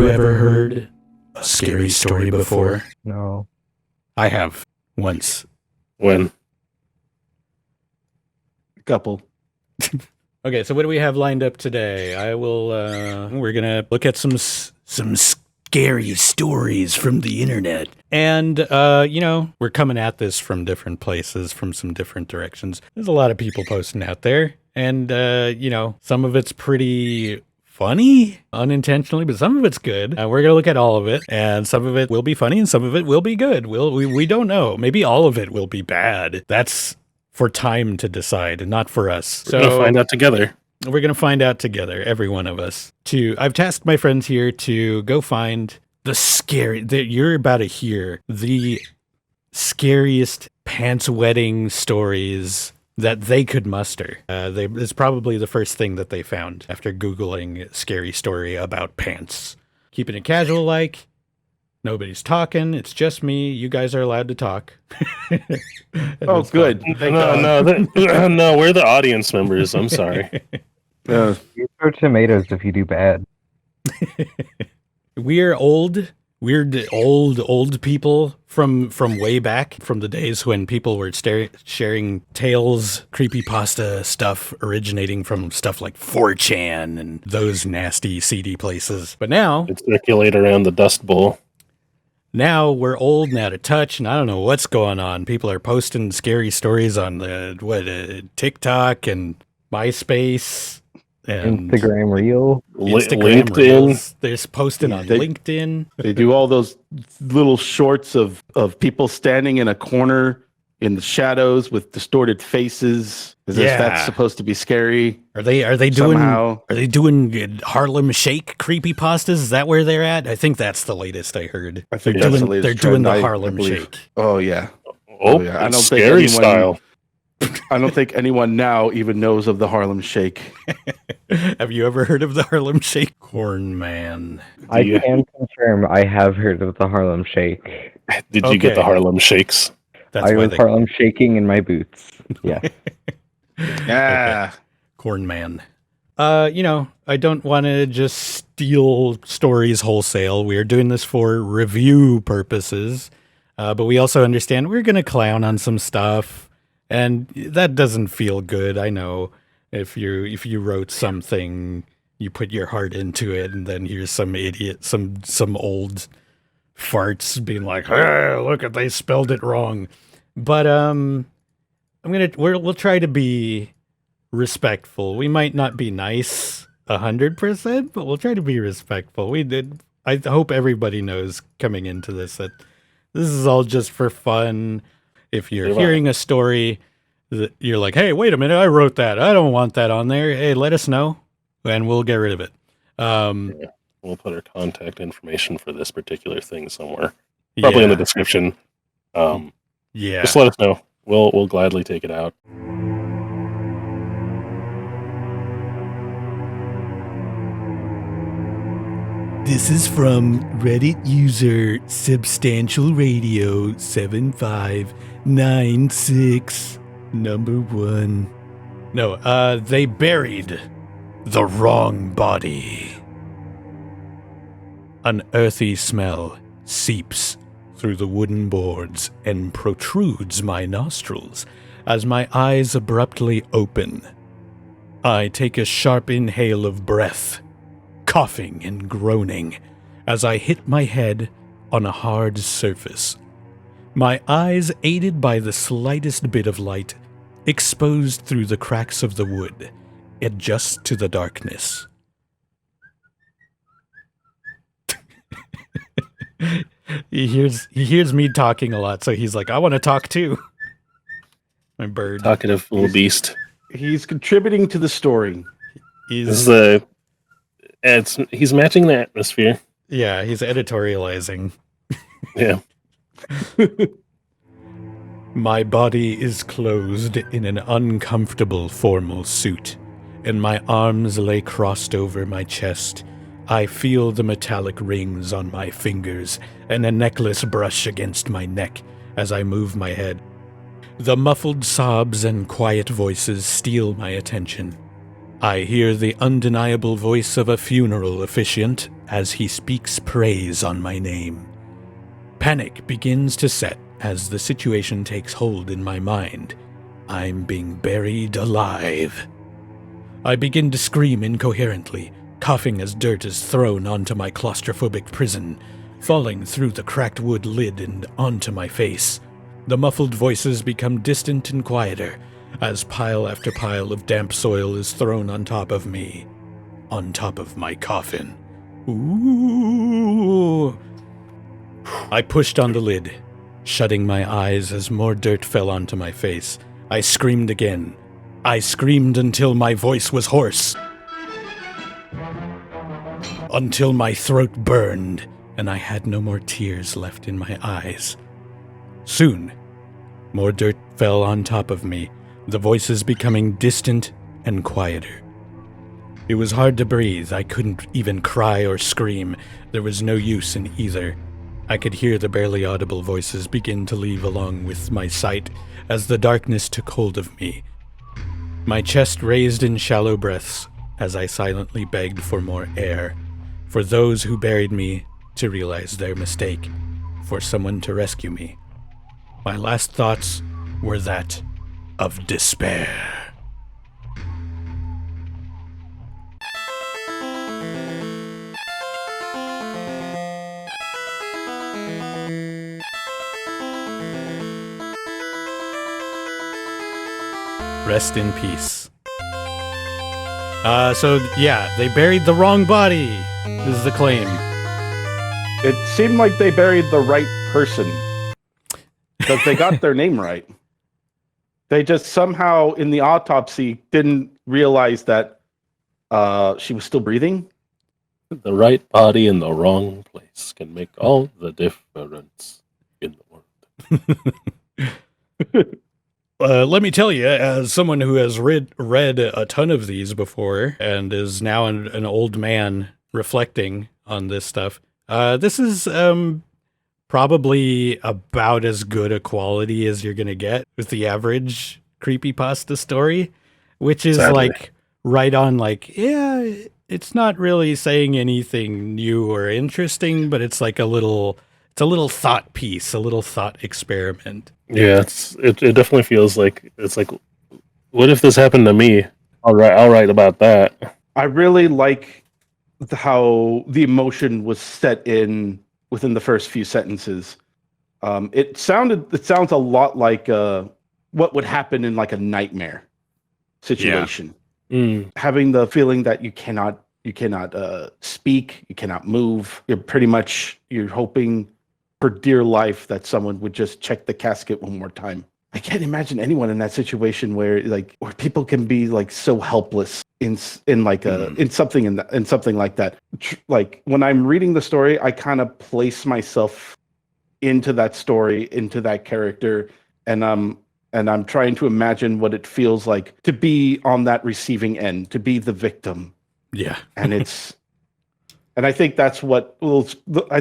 you ever heard a scary story before? No. I have. Once. When? A couple. Okay, so what do we have lined up today? We're gonna look at some scary stories from the internet. And, we're coming at this from different places, from some different directions. There's a lot of people posting out there. And, some of it's pretty funny, unintentionally, but some of it's good. We're going to look at all of it, and some of it will be funny, and some of it will be good. We don't know. Maybe all of it will be bad. That's for time to decide, and not for us. We're going to find out together. We're going to find out together, every one of us. I've tasked my friends here to go find you're about to hear the scariest pants-wetting stories that they could muster. It's probably the first thing that they found after Googling scary story about pants. Keeping it casual like. Nobody's talking. It's just me. You guys are allowed to talk. Oh, good. No, we're the audience members. I'm sorry. You throw tomatoes if you do bad. We're old people from way back, from the days when people were sharing tales, creepypasta stuff originating from stuff like 4chan and those nasty seedy places. But now it circulate around the Dust Bowl. Now we're old and out of touch, and I don't know what's going on. People are posting scary stories on TikTok and MySpace. And Instagram Reel. LinkedIn. Reels. They're posting on LinkedIn. They do all those little shorts of people standing in a corner in the shadows with distorted faces, as if that's supposed to be scary. Are they doing Harlem Shake creepypastas? Is that where they're at? I think that's the latest I heard. I think they're that's the latest They're doing trend, the Harlem Shake. Oh yeah. Oh yeah. I don't scary think style. I don't think anyone now even knows of the Harlem Shake. Have you ever heard of the Harlem Shake? Corn Man. I can confirm I have heard of the Harlem Shake. Did you get the Harlem Shakes? That's I was Harlem shaking in my boots. Yeah. Yeah. Okay. Corn Man. I don't want to just steal stories wholesale. We are doing this for review purposes. But we also understand we're going to clown on some stuff. And that doesn't feel good. I know if you wrote something, you put your heart into it, and then here's some idiot, some old farts being like, "Hey, look at they spelled it wrong." But we'll try to be respectful. We might not be nice 100%, but we'll try to be respectful. I hope everybody knows coming into this that this is all just for fun. If you're hearing a story that you're like, hey, wait a minute, I wrote that. I don't want that on there. Hey, let us know, and we'll get rid of it. We'll put our contact information for this particular thing somewhere. Probably in the description. Just let us know. We'll gladly take it out. This is from Reddit user Substantial Radio 7596 number 1. No, they buried the wrong body. An earthy smell seeps through the wooden boards and protrudes my nostrils as my eyes abruptly open. I take a sharp inhale of breath, coughing and groaning as I hit my head on a hard surface. My eyes, aided by the slightest bit of light, exposed through the cracks of the wood, adjust to the darkness. He hears me talking a lot, so he's like, I want to talk too. My bird. Talkative little beast. He's contributing to the story. He's matching the atmosphere. Yeah, he's editorializing. Yeah. My body is clothed in an uncomfortable formal suit, and my arms lay crossed over my chest. I feel the metallic rings on my fingers and a necklace brush against my neck as I move my head. The muffled sobs and quiet voices steal my attention. I hear the undeniable voice of a funeral officiant as he speaks praise on my name. Panic begins to set as the situation takes hold in my mind. I'm being buried alive. I begin to scream incoherently, coughing as dirt is thrown onto my claustrophobic prison, falling through the cracked wood lid and onto my face. The muffled voices become distant and quieter as pile after pile of damp soil is thrown on top of me, on top of my coffin. Ooh. I pushed on the lid, shutting my eyes as more dirt fell onto my face. I screamed again. I screamed until my voice was hoarse, until my throat burned and I had no more tears left in my eyes. Soon, more dirt fell on top of me, the voices becoming distant and quieter. It was hard to breathe. I couldn't even cry or scream. There was no use in either. I could hear the barely audible voices begin to leave along with my sight as the darkness took hold of me. My chest raised in shallow breaths as I silently begged for more air, for those who buried me to realize their mistake, for someone to rescue me. My last thoughts were that of despair. Rest in peace. They buried the wrong body, is the claim. It seemed like they buried the right person, because they got their name right. They just somehow, in the autopsy, didn't realize that she was still breathing. The right body in the wrong place can make all the difference in the world. Let me tell you, as someone who has read a ton of these before and is now an old man reflecting on this stuff, this is probably about as good a quality as you're going to get with the average creepypasta story, which is Sadly. like right on, like, yeah, it's not really saying anything new or interesting, but it's like a little thought piece, a little thought experiment. Yeah, it definitely feels like it's like, what if this happened to me? I'll write about that. I really like how the emotion was set in within the first few sentences. It sounds a lot like what would happen in like a nightmare situation. Yeah. Having the feeling that you cannot speak, you cannot move. You're hoping for dear life that someone would just check the casket one more time. I can't imagine anyone in that situation where people can be like so helpless in something like that. Like when I'm reading the story, I kind of place myself into that story, into that character, and I'm trying to imagine what it feels like to be on that receiving end, to be the victim. Yeah. And I think that's I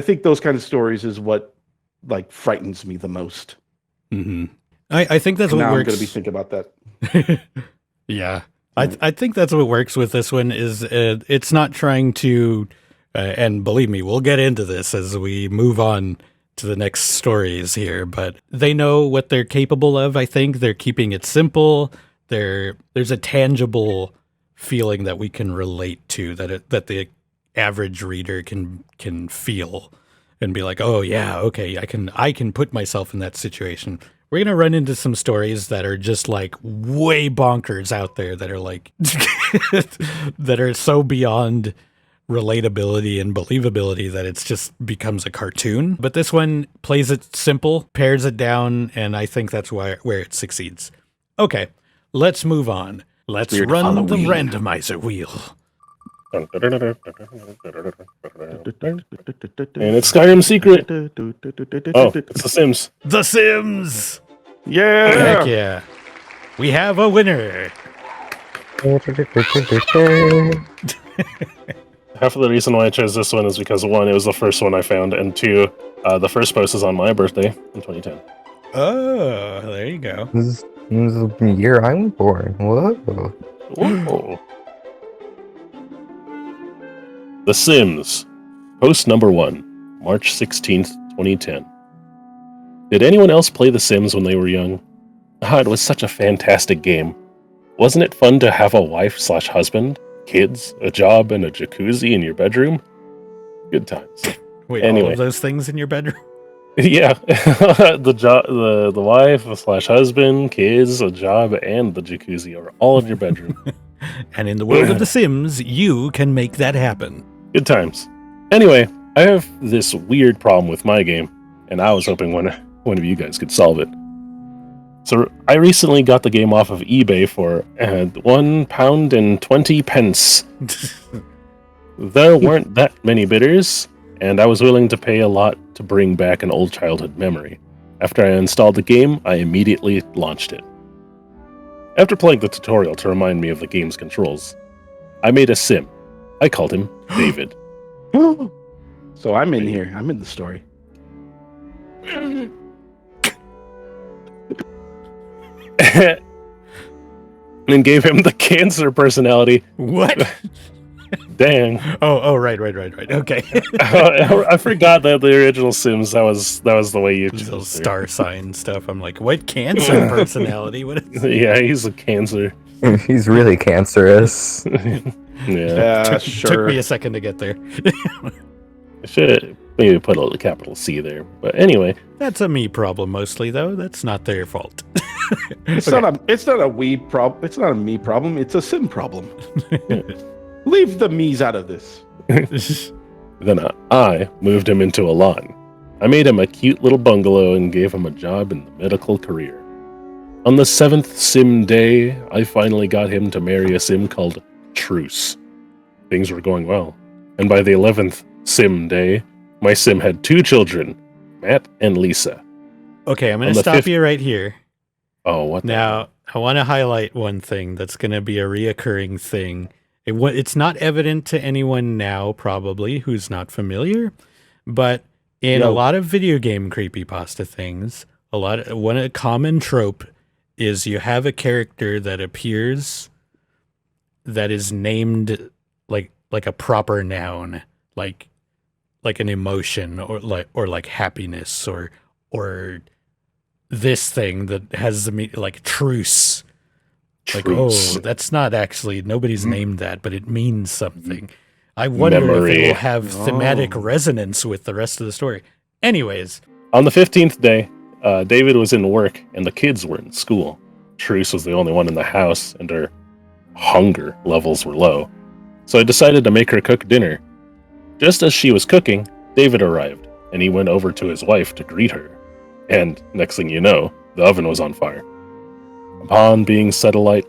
think those kind of stories is what like frightens me the most. Mm-hmm. I think that's what now works. I'm going to be thinking about that. Yeah. I think that's what works with this one is it's not trying to, and believe me, we'll get into this as we move on to the next stories here, but they know what they're capable of. I think they're keeping it simple. There's a tangible feeling that we can relate to, that the average reader can feel and be like, oh yeah, okay, I can put myself in that situation. We're going to run into some stories that are just like way bonkers out there that are like that are so beyond relatability and believability that it's just becomes a cartoon. But this one plays it simple, pares it down, and I think that's where it succeeds. Okay, let's move on. Let's Weird run Halloween. the randomizer wheel. And it's Skyrim Secret. Oh, it's The Sims. The Sims! Yeah. Heck yeah. We have a winner. Half of the reason why I chose this one is because, one, it was the first one I found, and two, the first post is on my birthday in 2010. Oh, there you go. This is the year I was born. Whoa. Whoa. The Sims. Post number 1, March 16th, 2010. Did anyone else play The Sims when they were young? It was such a fantastic game. Wasn't it fun to have a wife/husband, kids, a job, and a jacuzzi in your bedroom? Good times. Wait, anyway. all of those things in your bedroom? Yeah, the wife/husband, kids, a job, and the jacuzzi are all in your bedroom. And in the world of The Sims, you can make that happen. Good times. Anyway, I have this weird problem with my game, and I was hoping one of you guys could solve it. So I recently got the game off of eBay for £1.20. There weren't that many bidders, and I was willing to pay a lot to bring back an old childhood memory. After I installed the game, I immediately launched it. After playing the tutorial to remind me of the game's controls, I made a sim. I called him David. So I'm in here. I'm in the story. And gave him the cancer personality. What? Dang. Oh, right. Okay. I forgot that the original Sims, that was the way you Those little star sign stuff. I'm like, what cancer personality? What is Yeah, he's a cancer. He's really cancerous. Yeah. Sure. Took me a second to get there. I should maybe put a capital C there. But anyway. That's a me problem mostly, though. That's not their fault. It's not a we problem. It's not a me problem. It's a sim problem. Leave the me's out of this. Then I moved him into a lawn. I made him a cute little bungalow and gave him a job in the medical career. On the 7th sim day, I finally got him to marry a sim called Truce. Things were going well. And by the 11th sim day, my sim had 2 children, Matt and Lisa. Okay, I'm going to stop you right here. Oh, what? Now, I want to highlight one thing that's going to be a reoccurring thing. It's not evident to anyone now, probably, who's not familiar, but in a lot of video game creepypasta things, one common trope is you have a character that appears that is named like a proper noun, like an emotion or like happiness or this thing that has the like truce. Like, Truce. oh, that's not actually, nobody's named that, but it means something. I wonder if it will have thematic resonance with the rest of the story. Anyways. On the 15th day, David was in work and the kids were in school. Truce was the only one in the house and her hunger levels were low. So I decided to make her cook dinner. Just as she was cooking, David arrived and he went over to his wife to greet her. And next thing you know, the oven was on fire. Upon being set alight,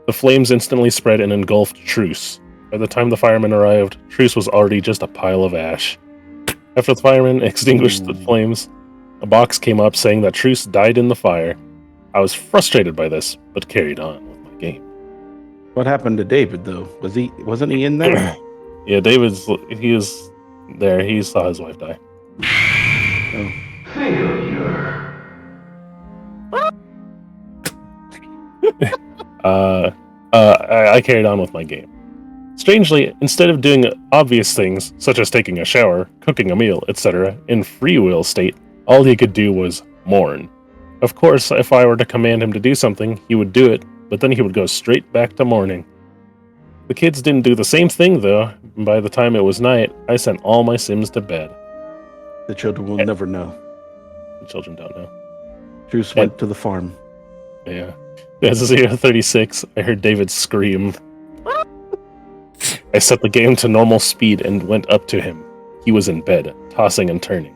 the flames instantly spread and engulfed Truce. By the time the firemen arrived, Truce was already just a pile of ash. After the firemen extinguished the flames, a box came up saying that Truce died in the fire. I was frustrated by this, but carried on with my game. What happened to David, though? Wasn't he in there? Yeah, he was there. He saw his wife die. Oh. Failure. I carried on with my game. Strangely, instead of doing obvious things, such as taking a shower, cooking a meal, etc., in free will state, all he could do was mourn. Of course, if I were to command him to do something, he would do it, but then he would go straight back to mourning. The kids didn't do the same thing, though. By the time it was night, I sent all my Sims to bed. The children will never know. The children don't know. Truce went to the farm. Yeah. As 036, I heard David scream. I set the game to normal speed and went up to him. He was in bed, tossing and turning.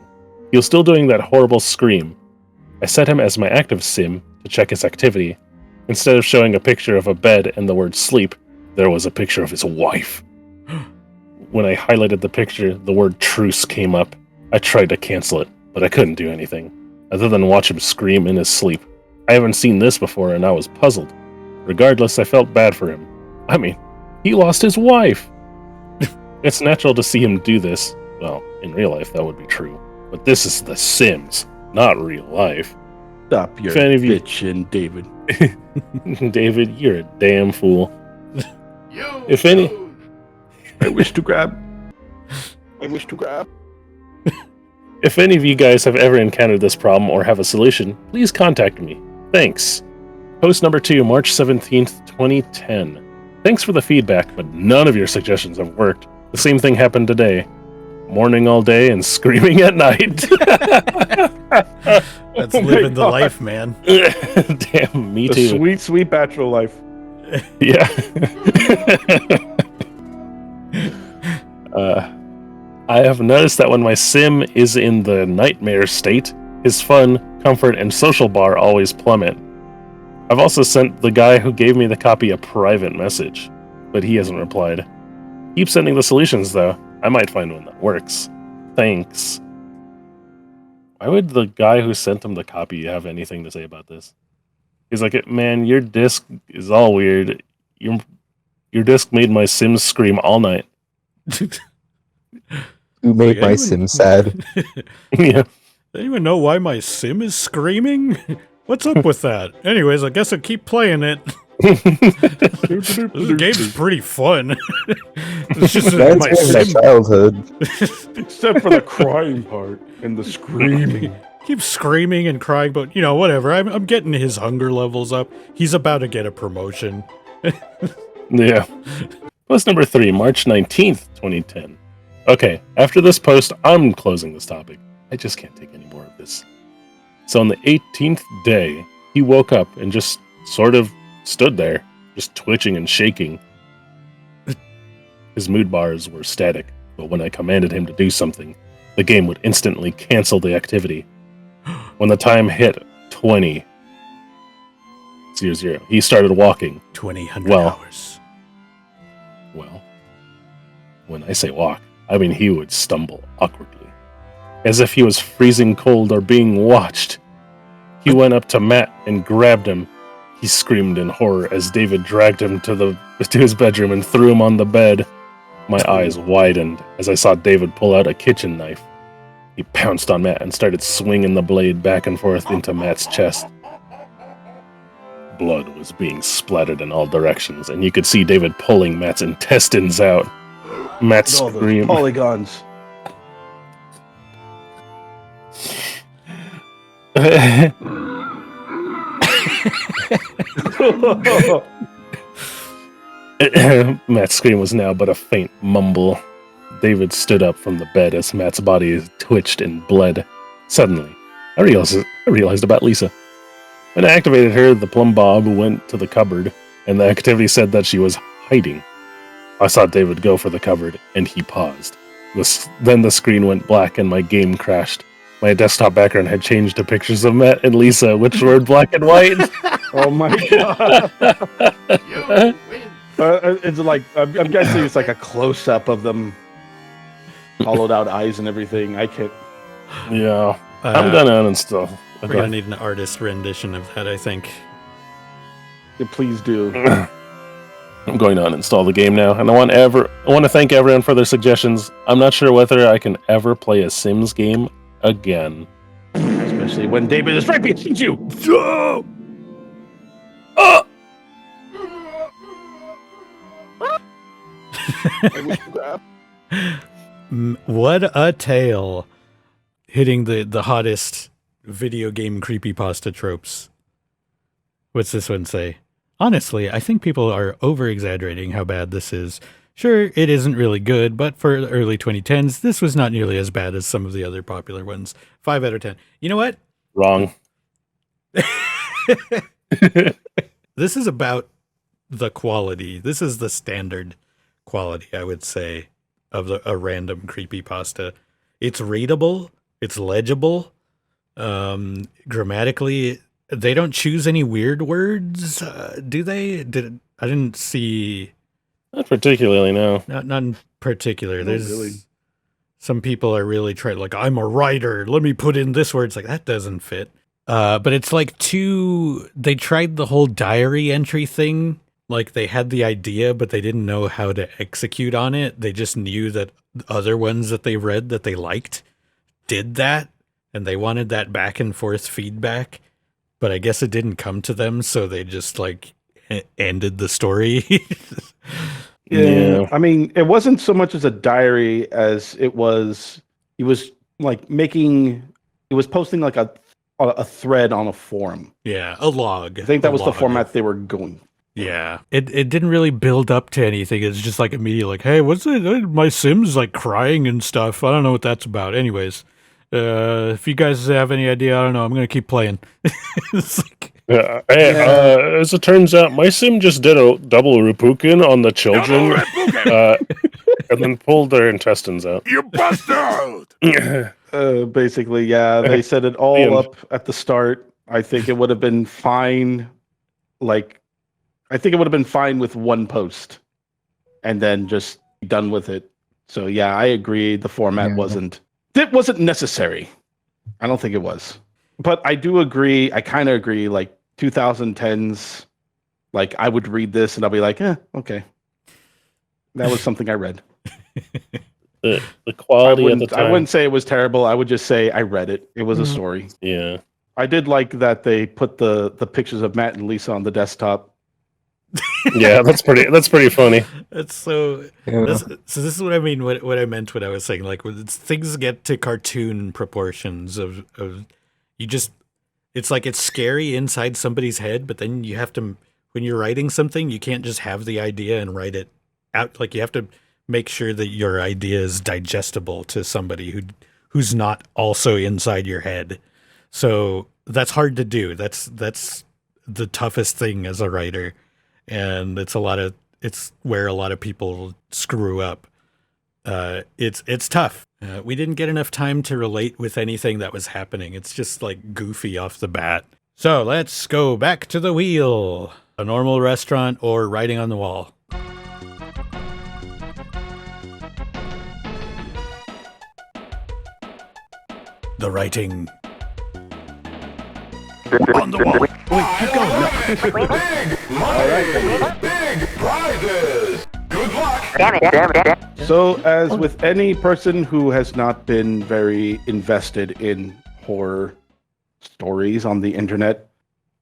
He was still doing that horrible scream. I set him as my active sim to check his activity. Instead of showing a picture of a bed and the word sleep, there was a picture of his wife. When I highlighted the picture, the word truce came up. I tried to cancel it, but I couldn't do anything, other than watch him scream in his sleep. I haven't seen this before, and I was puzzled. Regardless, I felt bad for him. I mean, he lost his wife! It's natural to see him do this. Well, in real life, that would be true. But this is The Sims, not real life. Stop your bitching, David. David, you're a damn fool. If any... I wish to grab I wish to grab. If any of you guys have ever encountered this problem or have a solution, please contact me. Thanks. Post number 2, March 17th, 2010. Thanks for the feedback, but none of your suggestions have worked. The same thing happened today. Morning all day and screaming at night. That's living the life, man. Damn, me The too. sweet, sweet bachelor life. Yeah. I have noticed that when my sim is in the nightmare state, his fun, comfort, and social bar always plummet. I've also sent the guy who gave me the copy a private message, but he hasn't replied. Keep sending the solutions, though. I might find one that works. Thanks. Why would the guy who sent him the copy have anything to say about this? He's like, man, your disc is all weird. Your disc made my Sims scream all night. Who made Like, my anyone- sim sad? Yeah. Anyone know why my sim is screaming? What's up with that? Anyways, I guess I'll keep playing it. This game's pretty fun. It's just that my That's my sim childhood. Except for the crying part and the screaming. keeps screaming and crying, but you know, whatever. I'm getting his hunger levels up. He's about to get a promotion. Yeah. Post number 3, March 19th, 2010. Okay, after this post, I'm closing this topic. I just can't take any more of this. So on the 18th day, he woke up and just sort of stood there, just twitching and shaking. His mood bars were static, but when I commanded him to do something, the game would instantly cancel the activity. When the time hit 20:00, he started walking. 2,000 Well. hours. Well, when I say walk, I mean he would stumble awkwardly, as if he was freezing cold or being watched. He went up to Matt and grabbed him. He screamed in horror as David dragged him to his bedroom and threw him on the bed. My eyes widened as I saw David pull out a kitchen knife. He pounced on Matt and started swinging the blade back and forth into Matt's chest. Blood was being splattered in all directions, and you could see David pulling Matt's intestines out. Matt All those screamed. polygons. Matt's scream was now but a faint mumble. David stood up from the bed as Matt's body twitched and bled. Suddenly, I realized about Lisa. When I activated her, the plumb bob went to the cupboard, and the activity said that she was hiding. I saw David go for the cupboard, and he paused. Then the screen went black and my game crashed. My desktop background had changed to pictures of Matt and Lisa, which were black and white. Oh my god. It's like, I'm guessing it's like a close up of them, hollowed out eyes and everything. I can't. Yeah, I'm gonna uninstall. We're gonna need an artist rendition of that, I think. Please do. I'm going to uninstall the game now, and I want to thank everyone for their suggestions. I'm not sure whether I can ever play a Sims game again. Especially when David is right behind you. What a tale. Hitting the hottest video game creepypasta tropes. What's this one say? Honestly, I think people are over-exaggerating how bad this is. Sure, it isn't really good, but for the early 2010s, this was not nearly as bad as some of the other popular ones. 5 out of 10. You know what? Wrong. This is about the quality. This is the standard quality, I would say, of a random creepypasta. It's readable. It's legible. Grammatically, they don't choose any weird words, do they? I didn't see. Not particularly, no. Not in particular. No, There's really. some people are really trying, like, I'm a writer. Let me put in this word. It's like, that doesn't fit. But it's like they tried the whole diary entry thing. Like, they had the idea, but they didn't know how to execute on it. They just knew that other ones that they read that they liked did that, and they wanted that back and forth feedback. But I guess it didn't come to them, so they just, like, ended the story. Yeah. I mean, it wasn't so much as a diary as it was. He was like making. He was posting like a thread on a forum. Yeah, a log. I think that A was the log format of- they were going. Yeah, it didn't really build up to anything. It's just like immediately like, hey, what's it? My Sim's like crying and stuff. I don't know what that's about. Anyways, if you guys have any idea, I don't know. I'm gonna keep playing. It's like, As it turns out, my sim just did a double Rupukin on the children, and then pulled their intestines out. You bastard! Basically, yeah, they set it all end. up at the start. I think it would have been fine. I think it would have been fine with one post, and then just be done with it. So yeah, I agree. The format Yeah. wasn't necessary. I don't think it was, but I do agree. I kind of agree. Like 2010s, like I would read this and I'll be like, okay, that was something I read. The I quality at the wouldn't, I time. wouldn't say it was terrible. I would just say I read it. It was a story. Yeah. I did like that they put the pictures of Matt and Lisa on the desktop. Yeah, that's pretty funny. that's so. Yeah. So this is what I mean. What I meant when I was saying like when things get to cartoon proportions of you just. It's like it's scary inside somebody's head, but then you have to when you're writing something, you can't just have the idea and write it out. Like you have to make sure that your idea is digestible to somebody who's not also inside your head. So that's hard to do. That's the toughest thing as a writer, and it's where a lot of people screw up. It's tough. We didn't get enough time to relate with anything that was happening. It's just like goofy off the bat. So let's go back to the wheel. A normal restaurant or writing on the wall. The writing on the wall. Wait, keep going. Big prizes! Good luck! Damn it. So, as with any person who has not been very invested in horror stories on the internet,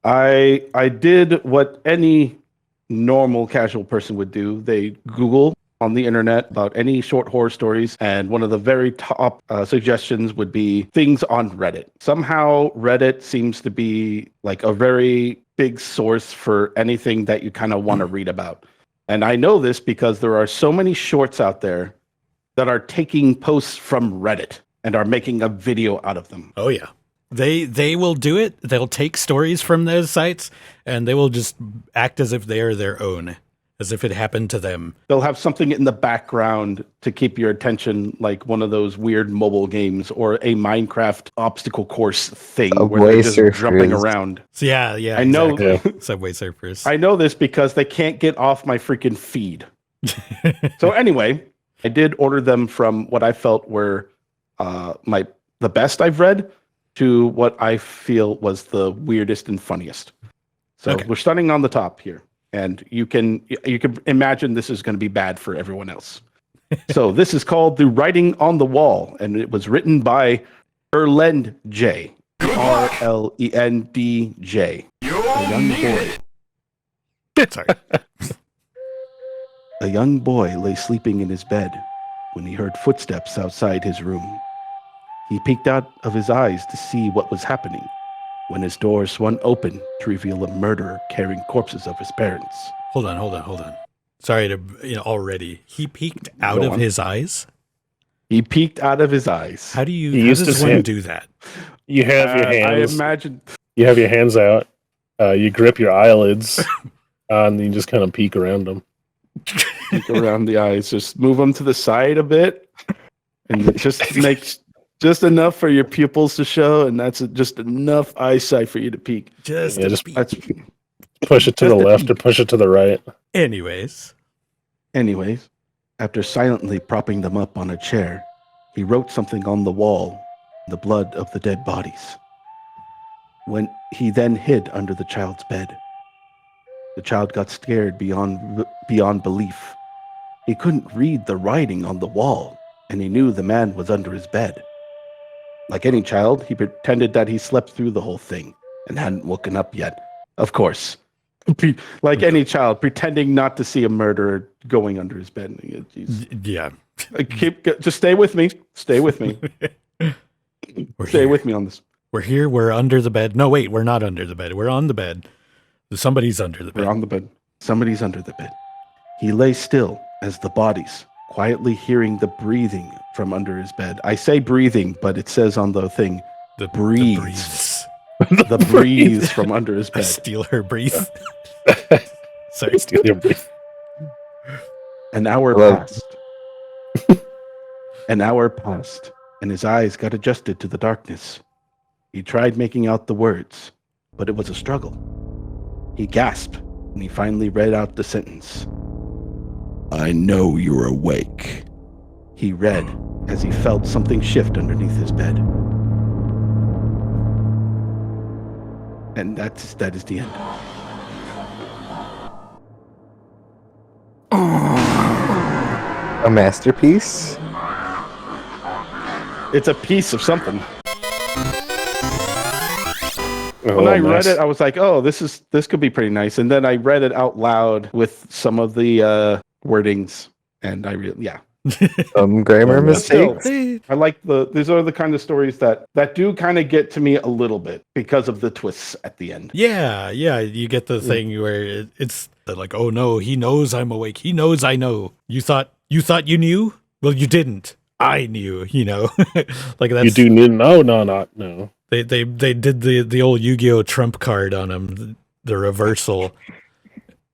I did what any normal casual person would do. They Google on the internet about any short horror stories, and one of the very top suggestions would be things on Reddit. Somehow, Reddit seems to be like a very big source for anything that you kind of want to read about. And I know this because there are so many shorts out there that are taking posts from Reddit and are making a video out of them. Oh yeah. They will do it. They'll take stories from those sites and they will just act as if they are their own, as if it happened to them. They'll have something in the background to keep your attention, like one of those weird mobile games or a Minecraft obstacle course thing where they're just Subway jumping Surfers. around. So yeah, I know- exactly. Subway Surfers. I know this because they can't get off my freaking feed. So anyway, I did order them from what I felt were the best I've read to what I feel was the weirdest and funniest. So Okay. we're starting on the top here, and you can imagine this is going to be bad for everyone else. So this is called The Writing on the Wall, and it was written by Erlendj, Rlendj, a young boy. Sorry. A young boy lay sleeping in his bed when he heard footsteps outside his room. He peeked out of his eyes to see what was happening when his door swung open to reveal a murderer carrying corpses of his parents. Hold on. Sorry to already. He peeked out Go of on. his eyes? He peeked out of his eyes. How He does used to one say- do that? You have your I hands. imagine You have your hands out. You grip your eyelids, and you just kind of peek around them. peek around the eyes, just move them to the side a bit, and it just makes just enough for your pupils to show, and that's just enough eyesight for you to peek. Just Yeah, a just- peek. That's Push it to the left or push it to the right. Anyways. Anyways, after silently propping them up on a chair, he wrote something on the wall, the blood of the dead bodies. When he then hid under the child's bed. The child got scared beyond belief. He couldn't read the writing on the wall, and he knew the man was under his bed. Like any child, he pretended that he slept through the whole thing and hadn't woken up yet. Of course, Like any child, pretending not to see a murderer going under his bed. Yeah. Just stay with me. Stay with me. Stay with me on this. We're here. We're under the bed. No, wait, we're not under the bed. We're on the bed. Somebody's under the bed. We're on the bed. Somebody's under the bed. He lay still as the bodies, quietly hearing the breathing from under his bed. I say breathing, but it says on the thing, The breeze. breeze. The breeze from under his bed. Steal her breath. Sorry, steal your breath. An hour Hello. passed. An hour passed, and his eyes got adjusted to the darkness. He tried making out the words, but it was a struggle. He gasped, and he finally read out the sentence. I know you're awake. He read as he felt something shift underneath his bed. And that is the end. A masterpiece? It's a piece of something. Oh, When I read nice. it, I was like, "Oh, this could be pretty nice." And then I read it out loud with some of the wordings, and yeah, Grammar But still, mistakes? I like these are the kind of stories that do kind of get to me a little bit because of the twists at the end. Yeah, you get the thing where it's like, oh no, he knows I'm awake. He knows I know. You thought you knew? Well, you didn't. I knew, like that's You do need no. They did the old Yu-Gi-Oh trump card on him, the reversal.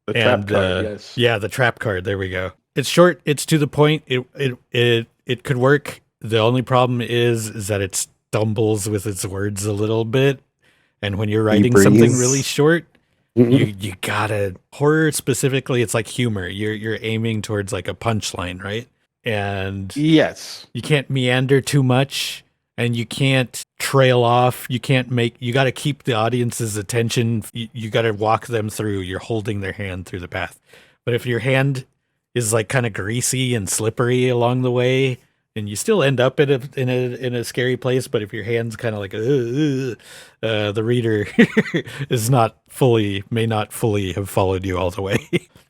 The trap card, yes. Yeah, the trap card. There we go. It's short. It's to the point. It could work. The only problem is that it stumbles with its words a little bit. And when you're writing something breathes. really short, you gotta horror specifically. It's like humor. You're aiming towards like a punchline, right? And Yes. you can't meander too much, and you can't trail off. You got to keep the audience's attention. You got to walk them through. You're holding their hand through the path. But if your hand is like kind of greasy and slippery along the way, and you still end up in a scary place, but if your hand's kind of like, the reader may not fully have followed you all the way.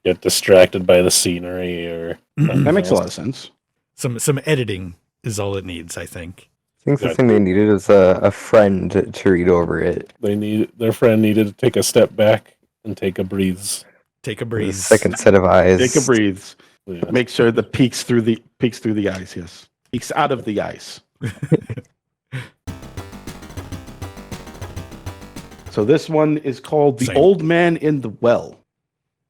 Get distracted by the scenery or That makes a lot of sense. Some editing is all it needs, I think. I think the thing they needed was a friend to read over it. their friend needed to take a step back and take a breathe. Take a The breeze. second set of eyes. Take a breathe. Yeah. Make sure the peeks through the eyes, yes. Peeks out of the eyes. So this one is called The Same. Old Man in the Well.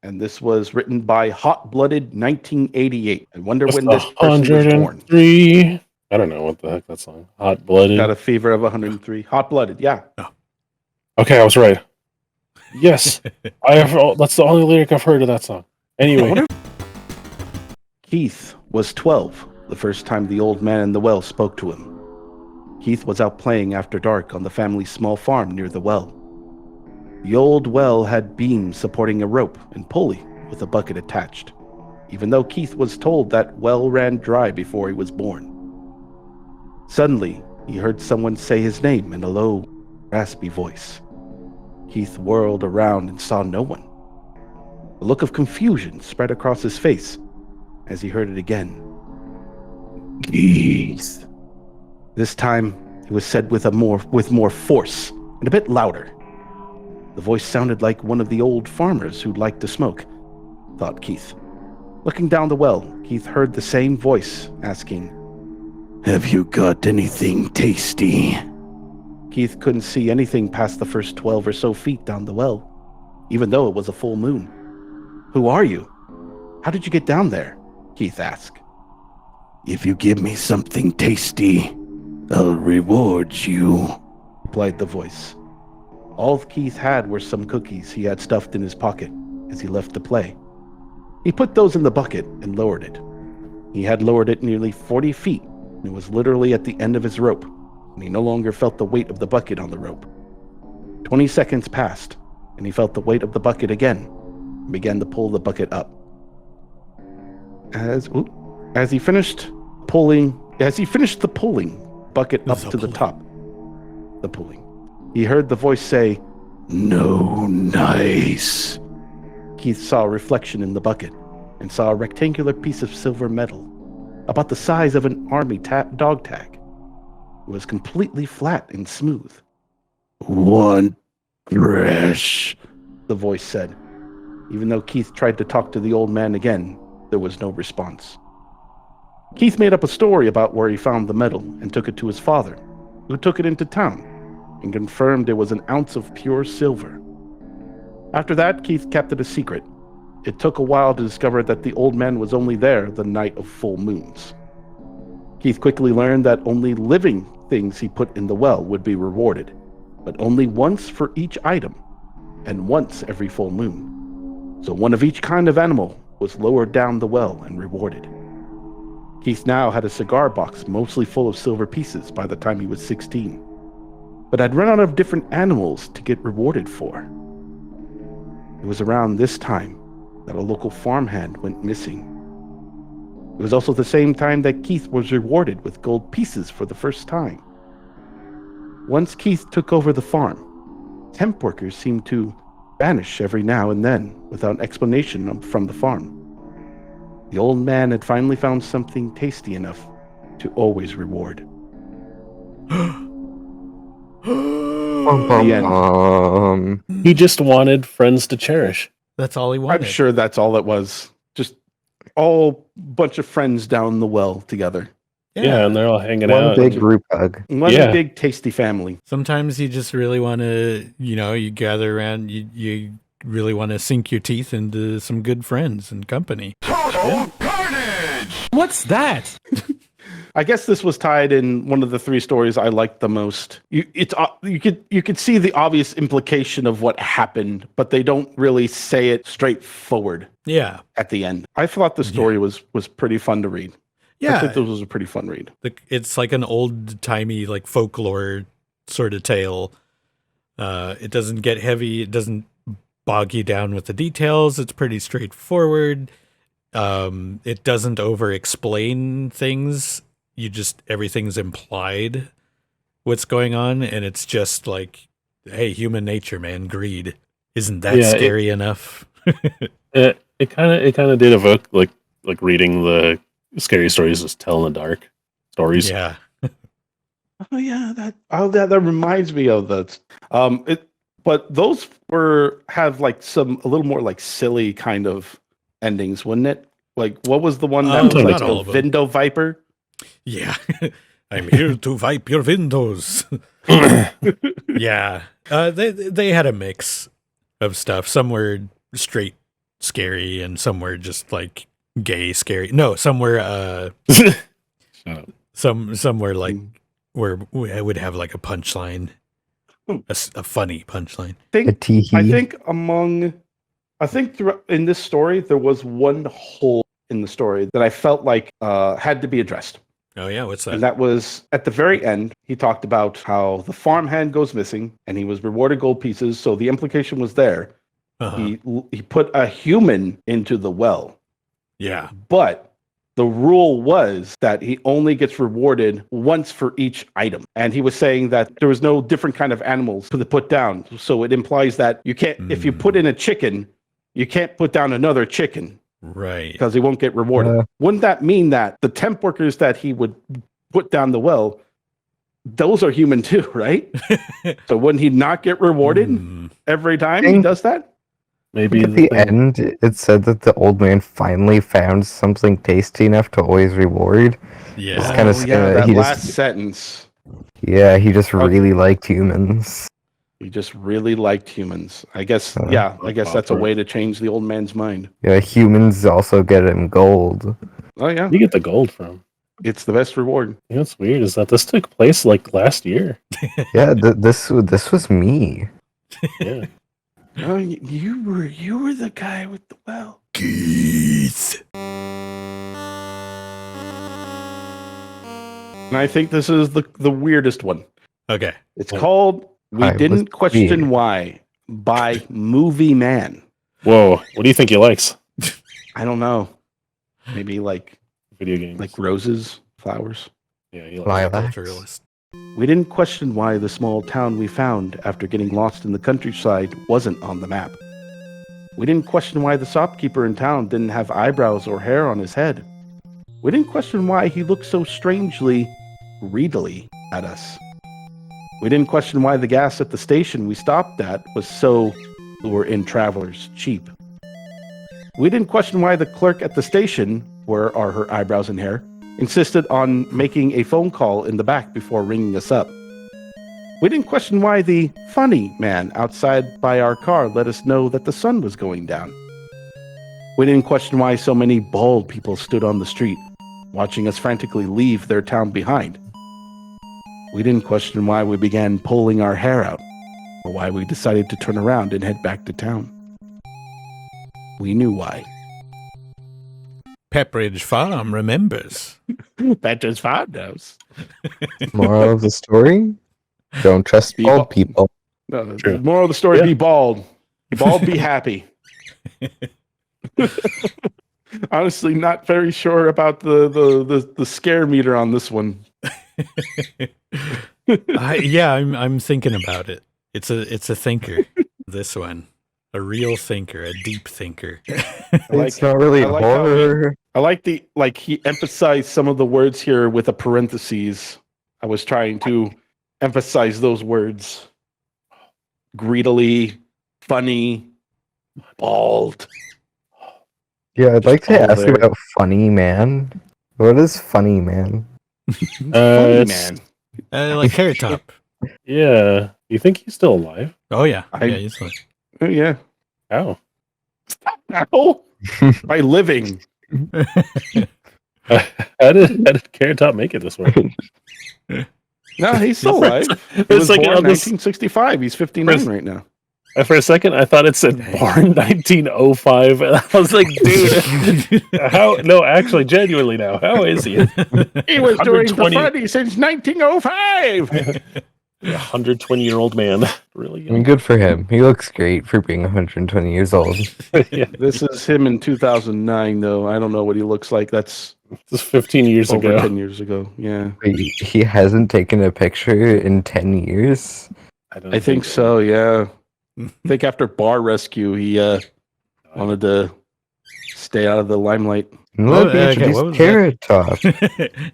And this was written by Hot Blooded 1988. I wonder when this person was born. 103. I don't know what the heck that song. Hot blooded. Got a fever of 103. Hot Blooded, yeah. Okay, I was right. Yes, that's the only lyric I've heard of that song. Anyway, Keith was 12 the first time the old man in the well spoke to him. Keith was out playing after dark on the family's small farm near the well. The old well had beams supporting a rope and pulley with a bucket attached, even though Keith was told that well ran dry before he was born. Suddenly, he heard someone say his name in a low, raspy voice. Keith whirled around and saw no one. A look of confusion spread across his face as he heard it again. Keith. This time, it was said with more force and a bit louder. The voice sounded like one of the old farmers who liked to smoke, thought Keith. Looking down the well, Keith heard the same voice asking, "Have you got anything tasty?" Keith couldn't see anything past the first 12 or so feet down the well, even though it was a full moon. "Who are you? How did you get down there?" Keith asked. "If you give me something tasty, I'll reward you," replied the voice. All Keith had were some cookies he had stuffed in his pocket as he left to play. He put those in the bucket and lowered it. He had lowered it nearly 40 feet, and it was literally at the end of his rope, and he no longer felt the weight of the bucket on the rope. 20 seconds passed, and he felt the weight of the bucket again, and began to pull the bucket up. As he finished the pulling bucket up to the top, he heard the voice say, "No nice," Keith saw a reflection in the bucket and saw a rectangular piece of silver metal, about the size of an army dog tag. It was completely flat and smooth. "One fresh," the voice said. Even though Keith tried to talk to the old man again, there was no response. Keith made up a story about where he found the metal and took it to his father, who took it into town and confirmed it was an ounce of pure silver. After that, Keith kept it a secret. It took a while to discover that the old man was only there the night of full moons. Keith quickly learned that only living things he put in the well would be rewarded, but only once for each item, and once every full moon. So one of each kind of animal was lowered down the well and rewarded. Keith now had a cigar box mostly full of silver pieces by the time he was 16, but had run out of different animals to get rewarded for. It was around this time that a local farmhand went missing. It was also the same time that Keith was rewarded with gold pieces for the first time. Once Keith took over the farm, temp workers seemed to vanish every now and then without explanation from the farm. The old man had finally found something tasty enough to always reward. The end. He just wanted friends to cherish. That's all he wanted. I'm sure that's all it was. Just all bunch of friends down the well together. Yeah, and they're all hanging One out. big group hug. One Yeah. big tasty family. Sometimes you just really want to, you gather around, you really want to sink your teeth into some good friends and company. Total carnage! What's that? I guess this was tied in one of the three stories I liked the most. You could see the obvious implication of what happened, but they don't really say it straightforward Yeah. at the end. I thought the story was pretty fun to read. I Yeah. think this was a pretty fun read. It's like an old timey, like folklore sort of tale. It doesn't get heavy. It doesn't bog you down with the details. It's pretty straightforward. It doesn't over explain things. Everything's implied what's going on. And it's just like, hey, human nature, man, greed. Isn't that scary enough? It kind of did evoke like reading the scary stories just tell in the dark stories. Yeah. Oh yeah, that reminds me of that. But those have like a little more like silly kind of endings, wouldn't it? Like what was the one that was like not the all of them. Vindo Viper? Yeah. I'm here to wipe your windows. Yeah. They had a mix of stuff. Some were straight scary and some were just like gay scary. No, some were Shut up. some were like where I would have like a punchline. A funny punchline. A tee-hee. I think in this story there was one hole in the story that I felt like had to be addressed. Oh yeah, what's And that? that was at the very end. He talked about how the farmhand goes missing and he was rewarded gold pieces. So the implication was there. Uh-huh. He put a human into the well, Yeah. but the rule was that he only gets rewarded once for each item. And he was saying that there was no different kind of animals to put down. So it implies that you can't, if you put in a chicken, you can't put down another chicken Right. because he won't get rewarded. Wouldn't that mean that the temp workers that he would put down the well, those are human too, right? So wouldn't he not get rewarded every time he does that? Maybe At the end, it said that the old man finally found something tasty enough to always reward. Yeah. It's kinda that he last just- sentence. Yeah, he just really liked humans. He just really liked humans. I guess, Uh, I guess that's a way to change the old man's mind. Yeah, humans also get him gold. Oh yeah, you get the gold from. it's the best reward. You know what's weird is that this took place like last year. Yeah, this was me. Yeah. Oh, you were the guy with the well. Keith. And I think this is the weirdest one. Okay. It's called "We I was Didn't Question weird. Why" by Movie Man. Whoa. What do you think he likes? I don't know. Maybe like Video games. roses, flowers. Yeah, he likes Lilacs. Culturalist. We didn't question why the small town we found after getting lost in the countryside wasn't on the map. We didn't question why the shopkeeper in town didn't have eyebrows or hair on his head. We didn't question why he looked so strangely, greedily at us. We didn't question why the gas at the station we stopped at was so lure-in travelers cheap. We didn't question why the clerk at the station, where are her eyebrows and hair, insisted on making a phone call in the back before ringing us up. We didn't question why the funny man outside by our car let us know that the sun was going down. We didn't question why so many bald people stood on the street, watching us frantically leave their town behind. We didn't question why we began pulling our hair out, or why we decided to turn around and head back to town. We knew why. Pepperidge Farm remembers. Petra's Farm knows. Moral of the story? Don't trust bald people. No, the True. moral of the story: Yeah. be bald. Be bald, be happy. Honestly, not very sure about the scare meter on this one. I'm thinking about it. It's a thinker. This one, a real thinker, a deep thinker. It's not really I like how horror. I like he emphasized some of the words here with a parentheses. I was trying to emphasize those words. Greedily, funny, bald. Yeah, I'd Just like to all ask there. about Funny Man. What is Funny Man? Funny It's- man. Like Carrot Top. Yeah. You think he's still alive? Oh yeah, I- yeah. He's like, Oh, yeah. How? Ow. By living. How did Carrot Top make it this way? No, he's still alive. He For a was second, born in I was- 1965. He's 59 Chris- right now. For a second, I thought it said born 1905, and I was like, dude, how? No, actually, genuinely now, how is he? He was doing the 120 funny since 1905. A 120-year-old man. Really? I mean, good for him. He looks great for being 120 years old. Yeah, This is him in 2009, though. I don't know what he looks like. That's this is 15 years over ago. 10 years ago. Yeah, He hasn't taken a picture in 10 years. I think so. Yeah, I think after Bar Rescue, he wanted to stay out of the limelight. And Oh, let me okay, introduce what was Carrot Top.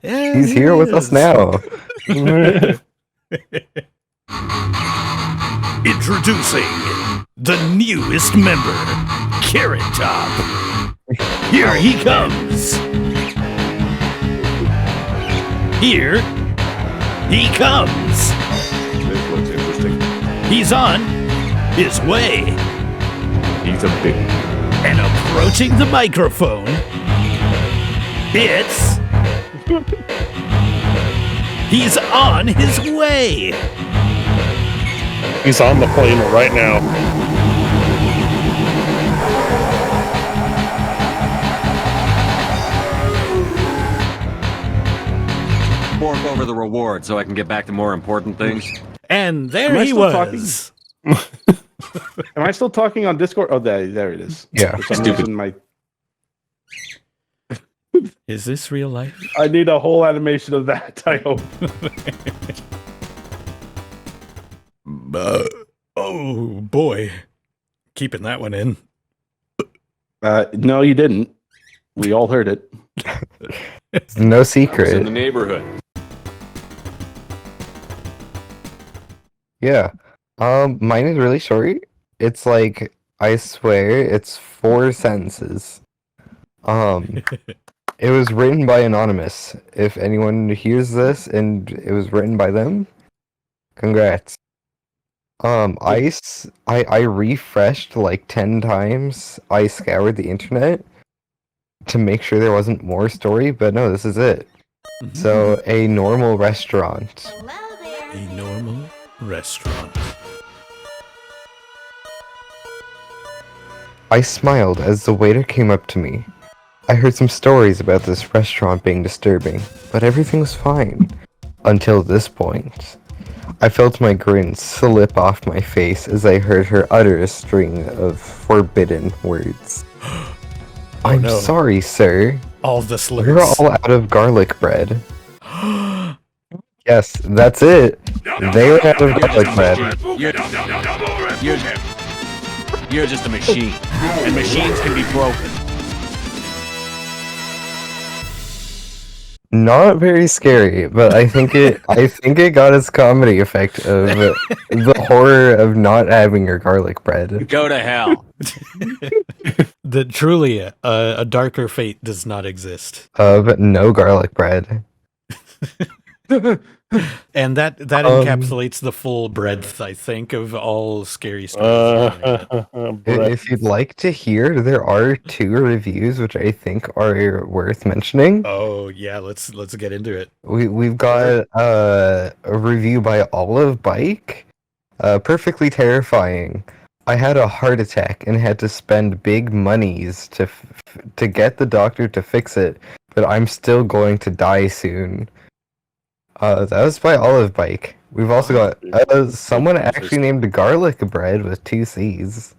Yeah, He's here with us is. now. Introducing the newest member, Carrot Top. Here he comes. Here he comes. This looks interesting. He's on his way He's a big. and approaching the microphone. It's. He's on his way. He's on the plane right now. Fork over the reward so I can get back to more important things. And there Am I he still was. Am I still talking on Discord? Oh, there it is. Yeah. For some reason, Is this real life? I need a whole animation of that. I hope. Oh boy. Keeping that one in. No, you didn't. We all heard it. It's no I was in secret. the neighborhood. Yeah. Mine is really short. It's like, I swear, it's 4 sentences. It was written by Anonymous. If anyone hears this and it was written by them, congrats. I refreshed like 10 times. I scoured the internet to make sure there wasn't more story, but no, this is it. So, a normal restaurant. A normal restaurant. I smiled as the waiter came up to me. I heard some stories about this restaurant being disturbing, but everything was fine. Until this point. I felt my grin slip off my face as I heard her utter a string of forbidden words. I'm no. sorry, sir. All the slurs. We're all out of garlic bread. Yes, that's it. They were out of garlic bread. You're just a machine, and machines can be broken. Not very scary, but I think it got its comedy effect of the horror of not having your garlic bread. Go to hell. Truly, a darker fate does not exist. Of no garlic bread. And that encapsulates the full breadth, I think, of all scary stories. If you'd like to hear, there are 2 reviews which I think are worth mentioning. Oh yeah, let's get into it. We've got a review by Olive Bike. Perfectly terrifying. I had a heart attack and had to spend big monies to get the doctor to fix it, but I'm still going to die soon. That was by Olive Bike. We've also got someone actually named Garlic Bread with 2 C's.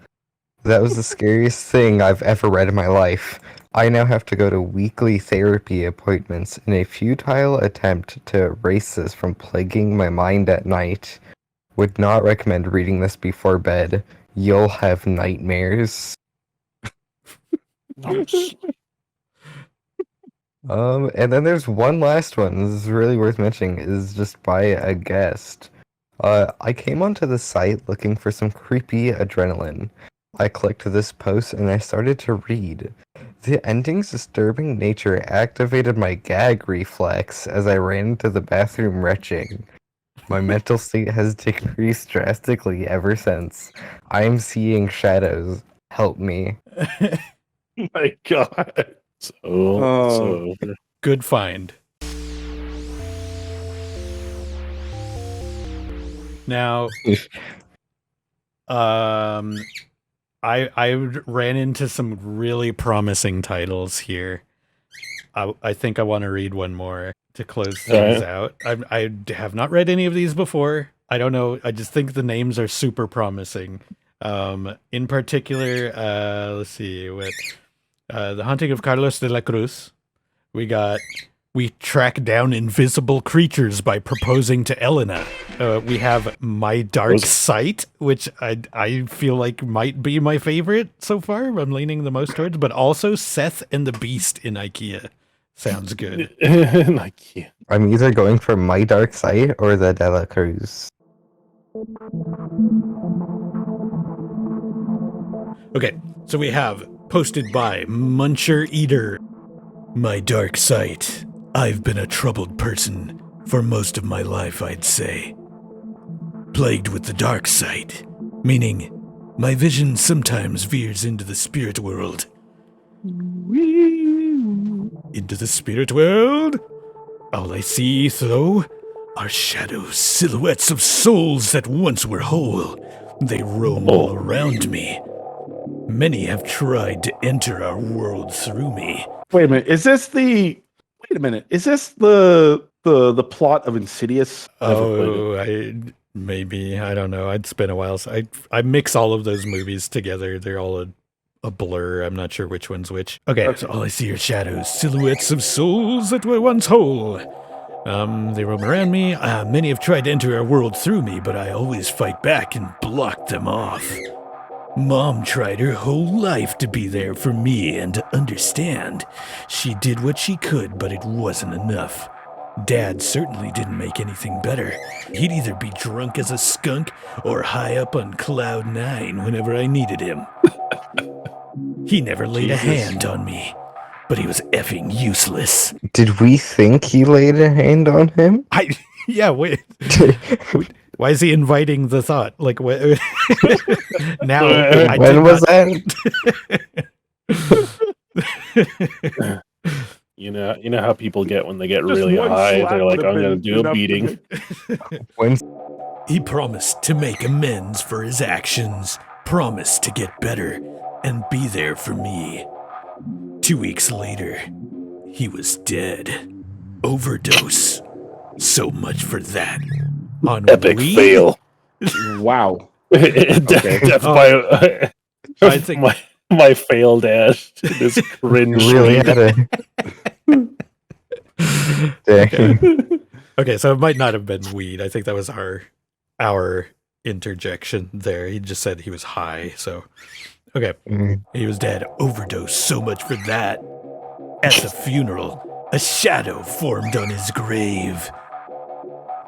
That was the scariest thing I've ever read in my life. I now have to go to weekly therapy appointments in a futile attempt to erase this from plaguing my mind at night. Would not recommend reading this before bed. You'll have nightmares. And then there's one last one. This is really worth mentioning. Is just by a guest. I came onto the site looking for some creepy adrenaline. I clicked this post and I started to read. The ending's disturbing nature activated my gag reflex as I ran into the bathroom retching. My mental state has decreased drastically ever since. I am seeing shadows. Help me. My God. So Good find. Now, I ran into some really promising titles here. I think I want to read one more to close things out. I have not read any of these before. I don't know. I just think the names are super promising. In particular, let's see what. The Haunting of Carlos de la Cruz. We track down invisible creatures by proposing to Elena. We have My Dark Sight, which I feel like might be my favorite so far. I'm leaning the most towards, but also Seth and the Beast in IKEA. Sounds good. IKEA. I'm either going for My Dark Sight or the De La Cruz. Okay, so we have posted by MuncherEater. My Dark Sight. I've been a troubled person for most of my life, I'd say. Plagued with the dark sight, meaning my vision sometimes veers into the spirit world. Into the spirit world? All I see, though, are shadows, silhouettes of souls that once were whole. They roam all around me. Many have tried to enter our world through me. Wait a minute. Is this the plot of Insidious? Maybe. I don't know. It's been a while. So I mix all of those movies together. They're all a blur. I'm not sure which one's which. Okay, so all I see are shadows, silhouettes of souls that were once whole. They roam around me. Many have tried to enter our world through me, but I always fight back and block them off. Mom tried her whole life to be there for me and to understand. She did what she could, but it wasn't enough. Dad certainly didn't make anything better. He'd either be drunk as a skunk or high up on cloud 9 whenever I needed him. He never laid a hand on me, but he was effing useless. Did we think he laid a hand on him? Yeah, wait. Why is he inviting the thought? Like, what? Now, when was that? You know how people get when they get really high. They're like, I'm gonna do a beating. He promised to make amends for his actions, promised to get better, and be there for me. 2 weeks later, he was dead. Overdose. So much for that. On Epic weed? fail. Wow. Death by I think my fail dash. This cringe. Really had a. Dang. Okay, so it might not have been weed. I think that was our interjection there. He just said he was high, so okay. Mm. He was dead. Overdose. So much for that. At the funeral, a shadow formed on his grave.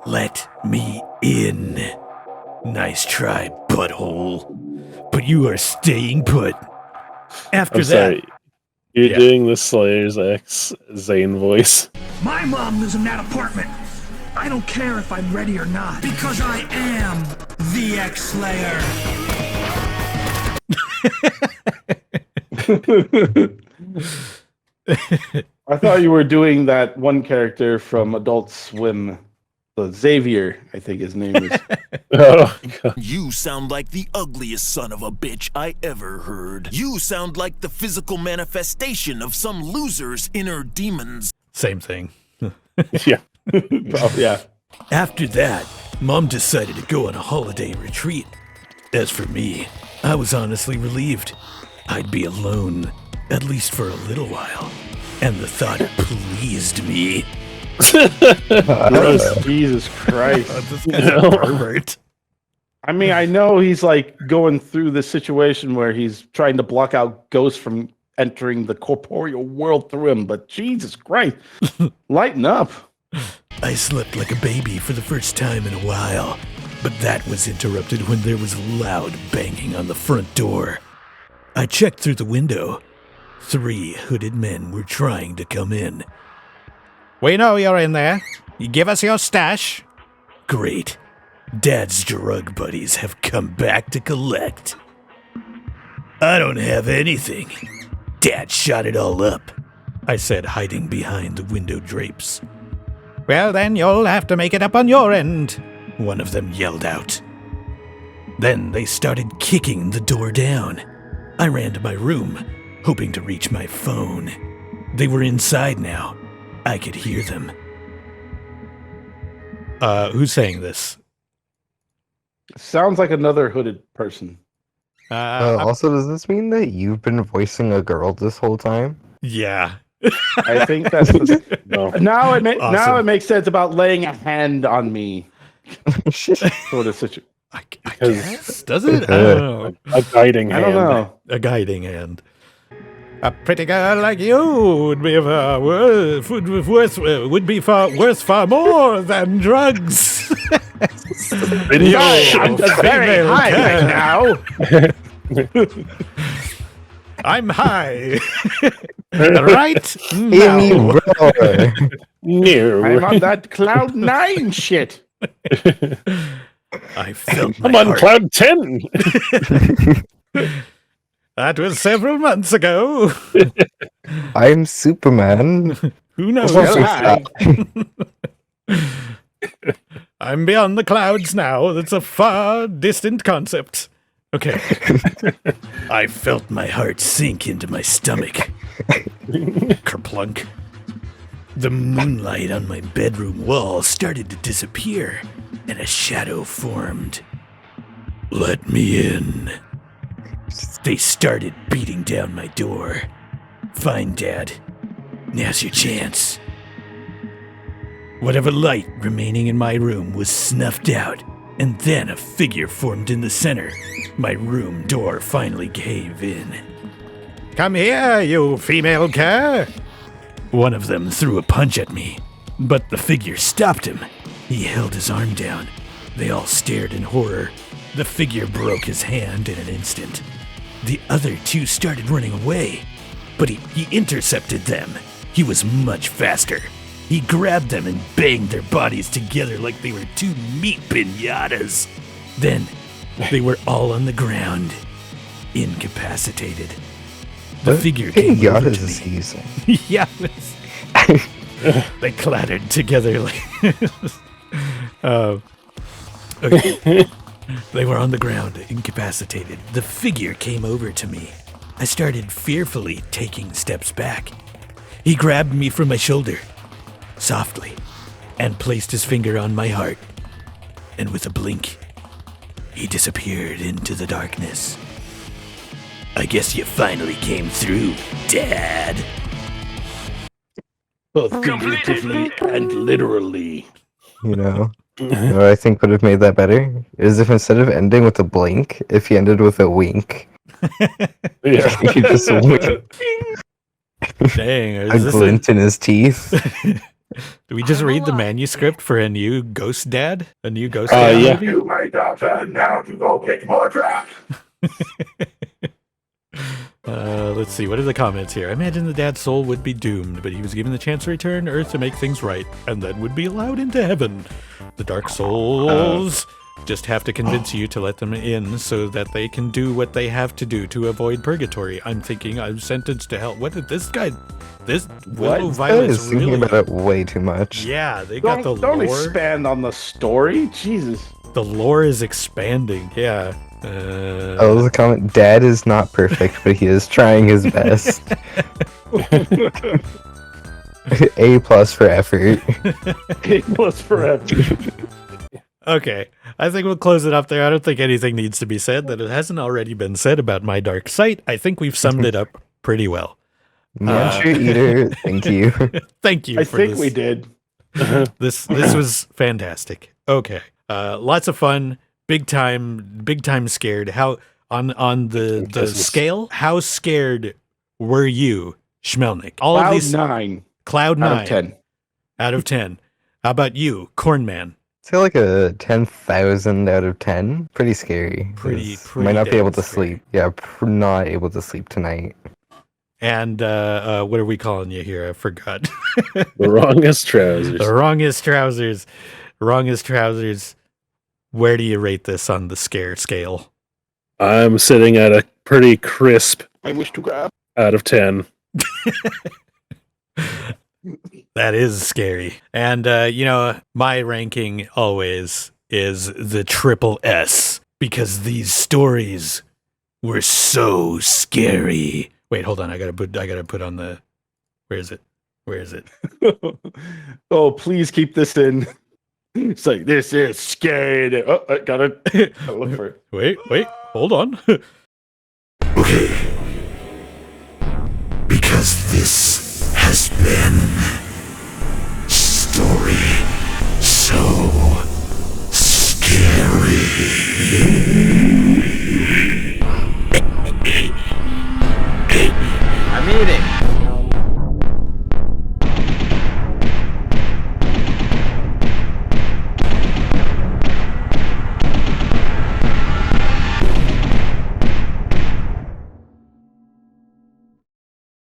Let me in. Nice try, butthole. But you are staying put. After I'm sorry. You're Yeah. doing the Slayer's X Zane voice. My mom lives in that apartment. I don't care if I'm ready or not. Because I am the X-Slayer. I thought you were doing that one character from Adult Swim, the Xavier, I think his name is. Oh, God. You sound like the ugliest son of a bitch I ever heard. You sound like the physical manifestation of some loser's inner demons. Same thing. Yeah. Oh, yeah. After that, Mom decided to go on a holiday retreat. As for me, I was honestly relieved. I'd be alone, at least for a little while. And the thought pleased me. Jesus Christ. This guy's a pervert. I mean, I know he's like going through this situation where he's trying to block out ghosts from entering the corporeal world through him, but Jesus Christ, lighten up. I slept like a baby for the first time in a while, but that was interrupted when there was loud banging on the front door. I checked through the window. 3 hooded men were trying to come in. We know you're in there. You give us your stash. Great. Dad's drug buddies have come back to collect. I don't have anything. Dad shot it all up, I said, hiding behind the window drapes. Well, then you'll have to make it up on your end, one of them yelled out. Then they started kicking the door down. I ran to my room, hoping to reach my phone. They were inside now. I could hear them. Who's saying this? Sounds like another hooded person. Also, does this mean that you've been voicing a girl this whole time? Yeah. I think that's the, No. now now Awesome. it makes sense about laying a hand on me sort of situation. I Because- guess. Does it? I don't know. A guiding I hand. don't know. A guiding hand. A pretty girl like you would be worth far more than drugs. Video. I'm just very female high cat. right now. I'm high. Right Hear me now. roar! No. I'm on that cloud 9 shit. I felt my I'm on heart. cloud 10. That was several months ago. I'm Superman. Who knows? Well, hi. I'm beyond the clouds now. That's a far distant concept. Okay. I felt my heart sink into my stomach. Kerplunk. The moonlight on my bedroom wall started to disappear, and a shadow formed. Let me in. They started beating down my door. Fine, Dad. Now's your chance. Whatever light remaining in my room was snuffed out, and then a figure formed in the center. My room door finally gave in. Come here, you female cur! One of them threw a punch at me, but the figure stopped him. He held his arm down. They all stared in horror. The figure broke his hand in an instant. The other 2 started running away, but he intercepted them. He was much faster. He grabbed them and banged their bodies together like they were 2 meat pinatas. Then, they were all on the ground, incapacitated. The figure came over to Pinata's me. easy. Yeah, they clattered together like. Okay. They were on the ground, incapacitated. The figure came over to me. I started fearfully taking steps back. He grabbed me from my shoulder, softly, and placed his finger on my heart. And with a blink, he disappeared into the darkness. I guess you finally came through, Dad. Both figuratively and literally. You know, You know what I think would have made that better? Is if instead of ending with a blink, if he ended with a wink. Yeah. He just winked. Dang, A is this glint in his teeth. do we just read the manuscript for a new Ghost Dad? A new Ghost Uh, Dad yeah. movie? You may not now to go get more draft. Let's see. What are the comments here? I imagine the dad's soul would be doomed, but he was given the chance to return to Earth to make things right, and then would be allowed into heaven. The dark souls just have to convince you to let them in so that they can do what they have to do to avoid purgatory. I'm thinking I'm sentenced to hell. What did this guy... This Willow I Violet's was thinking really... about it way too much. Yeah, they got the Don't lore. expand on the story. Jesus. The lore is expanding. Yeah. Oh, the comment, Dad is not perfect, but he is trying his best. A+ for effort. Plus forever. Okay, I think we'll close it up there. I don't think anything needs to be said that it hasn't already been said about my dark site. I think we've summed it up pretty well. MuncherEater, thank you. Thank you I for think this. we did. This was fantastic. Okay, lots of fun. Big time scared. How on the Business. scale? How scared were you, Schmelnick? All Cloud of these 9 Cloud out 9 of 10. out of 10. How about you, Cornman? Say like a 10,000 out of 10. Pretty scary. Pretty Might not be damn able to scary. sleep. Yeah, not able to sleep tonight. And what are we calling you here? I forgot. The wrongest trousers. The wrongest trousers. Wrongest trousers. Where do you rate this on the scare scale? I'm sitting at a pretty crisp I wish to grab. out of 10. That is scary. And, my ranking always is the triple S because these stories were so scary. Wait, hold on. I gotta put on the, where is it? Oh, please keep this in. It's like, this is scary. Oh, I gotta look for it. Wait, hold on. Okay. Because this has been story so scary.